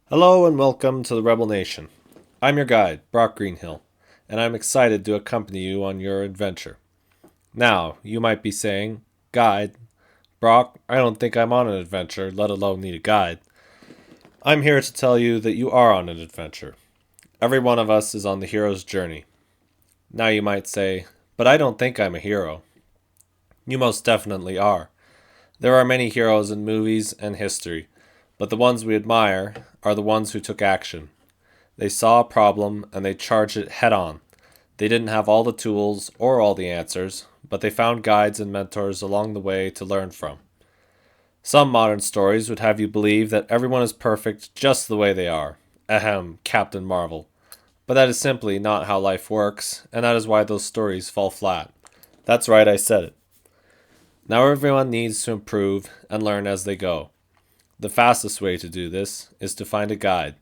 Hello and welcome to the Rebel Nation. I'm your guide, Brock Greenhill, and I'm excited to accompany you on your adventure. Now, you might be saying, Guide, Brock, I don't think I'm on an adventure, let alone need a guide. I'm here to tell you that you are on an adventure. Every one of us is on the hero's journey. Now you might say, but I don't think I'm a hero. You most definitely are. There are many heroes in movies and history, but the ones we admire are the ones who took action. They saw a problem and they charged it head on. They didn't have all the tools or all the answers, but they found guides and mentors along the way to learn from. Some modern stories would have you believe that everyone is perfect just the way they are. Ahem, Captain Marvel. But that is simply not how life works, and that is why those stories fall flat. That's right, I said it. Now everyone needs to improve and learn as they go. The fastest way to do this is to find a guide.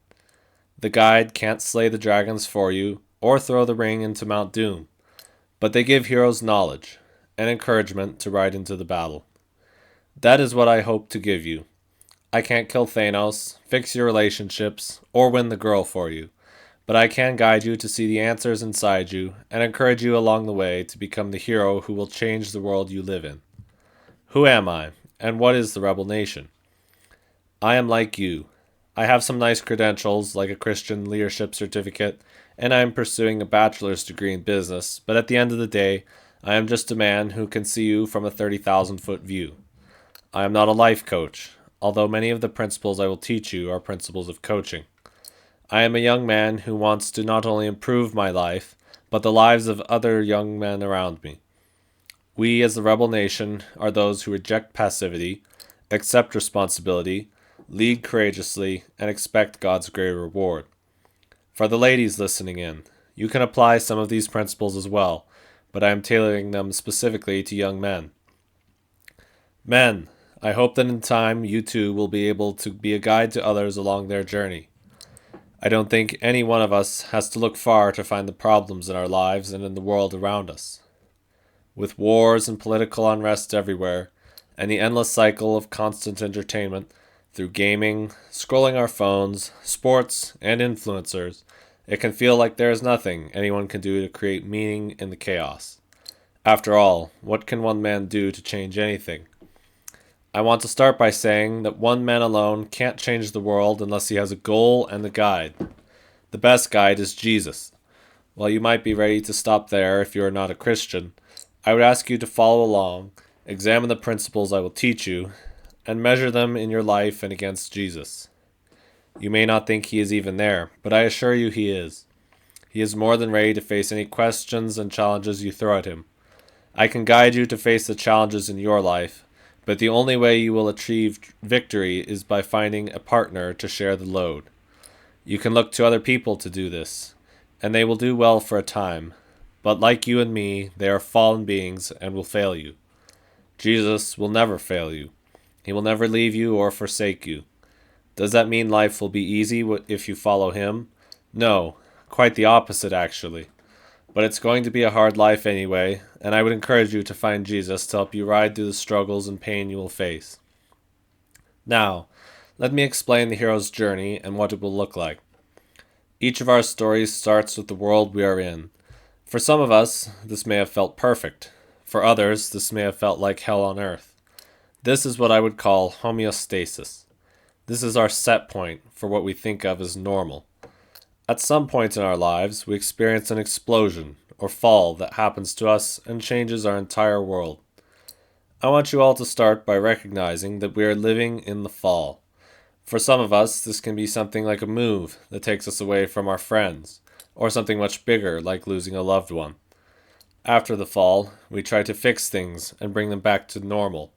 The guide can't slay the dragons for you or throw the ring into Mount Doom, but they give heroes knowledge and encouragement to ride into the battle. That is what I hope to give you. I can't kill Thanos, fix your relationships, or win the girl for you, but I can guide you to see the answers inside you and encourage you along the way to become the hero who will change the world you live in. Who am I, and what is the Rebel Nation? I am like you. I have some nice credentials, like a Christian leadership certificate, and I am pursuing a bachelor's degree in business, but at the end of the day, I am just a man who can see you from a 30,000-foot view. I am not a life coach, although many of the principles I will teach you are principles of coaching. I am a young man who wants to not only improve my life, but the lives of other young men around me. We, as the Rebel Nation, are those who reject passivity, accept responsibility, lead courageously, and expect God's great reward. For the ladies listening in, you can apply some of these principles as well, but I am tailoring them specifically to young men. Men, I hope that in time you too will be able to be a guide to others along their journey. I don't think any one of us has to look far to find the problems in our lives and in the world around us. With wars and political unrest everywhere, and the endless cycle of constant entertainment through gaming, scrolling our phones, sports, and influencers, it can feel like there is nothing anyone can do to create meaning in the chaos. After all, what can one man do to change anything? I want to start by saying that one man alone can't change the world unless he has a goal and a guide. The best guide is Jesus. While you might be ready to stop there if you are not a Christian, I would ask you to follow along, examine the principles I will teach you, and measure them in your life and against Jesus. You may not think he is even there, but I assure you he is. He is more than ready to face any questions and challenges you throw at him. I can guide you to face the challenges in your life, but the only way you will achieve victory is by finding a partner to share the load. You can look to other people to do this, and they will do well for a time, but like you and me, they are fallen beings and will fail you. Jesus will never fail you. He will never leave you or forsake you. Does that mean life will be easy if you follow him? No, quite the opposite actually. But it's going to be a hard life anyway, and I would encourage you to find Jesus to help you ride through the struggles and pain you will face. Now, let me explain the hero's journey and what it will look like. Each of our stories starts with the world we are in. For some of us, this may have felt perfect. For others, this may have felt like hell on earth. This is what I would call homeostasis. This is our set point for what we think of as normal. At some point in our lives, we experience an explosion or fall that happens to us and changes our entire world. I want you all to start by recognizing that we are living in the fall. For some of us, this can be something like a move that takes us away from our friends, or something much bigger like losing a loved one. After the fall, we try to fix things and bring them back to normal.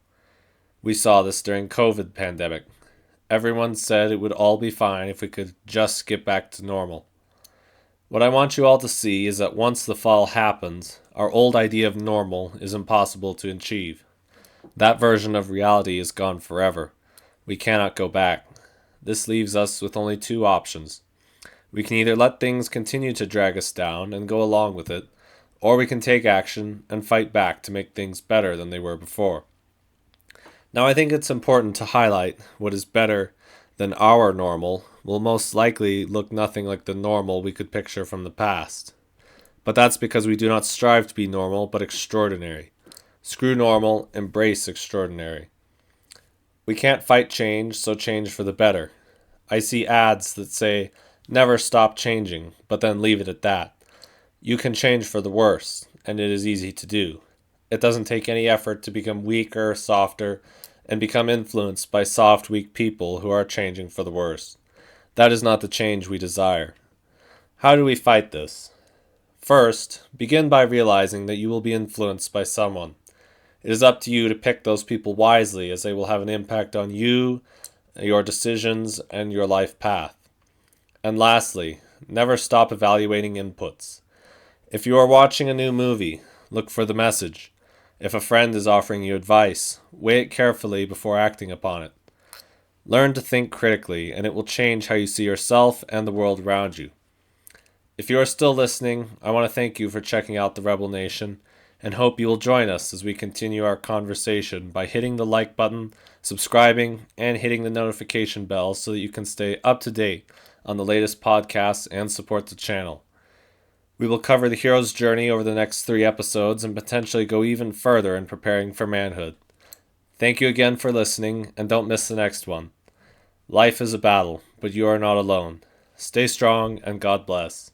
We saw this during COVID pandemic. Everyone said it would all be fine if we could just get back to normal. What I want you all to see is that once the fall happens, our old idea of normal is impossible to achieve. That version of reality is gone forever. We cannot go back. This leaves us with only two options. We can either let things continue to drag us down and go along with it, or we can take action and fight back to make things better than they were before. Now, I think it's important to highlight what is better than our normal will most likely look nothing like the normal we could picture from the past. But that's because we do not strive to be normal, but extraordinary. Screw normal, embrace extraordinary. We can't fight change, so change for the better. I see ads that say, never stop changing, but then leave it at that. You can change for the worse, and it is easy to do. It doesn't take any effort to become weaker, softer, and become influenced by soft, weak people who are changing for the worse. That is not the change we desire. How do we fight this? First, begin by realizing that you will be influenced by someone. It is up to you to pick those people wisely, as they will have an impact on you, your decisions, and your life path. And lastly, never stop evaluating inputs. If you are watching a new movie, look for the message. If a friend is offering you advice, weigh it carefully before acting upon it. Learn to think critically, and it will change how you see yourself and the world around you. If you are still listening, I want to thank you for checking out the Rebel Nation, and hope you will join us as we continue our conversation by hitting the like button, subscribing, and hitting the notification bell so that you can stay up to date on the latest podcasts and support the channel. We will cover the hero's journey over the next 3 episodes and potentially go even further in preparing for manhood. Thank you again for listening, and don't miss the next one. Life is a battle, but you are not alone. Stay strong, and God bless.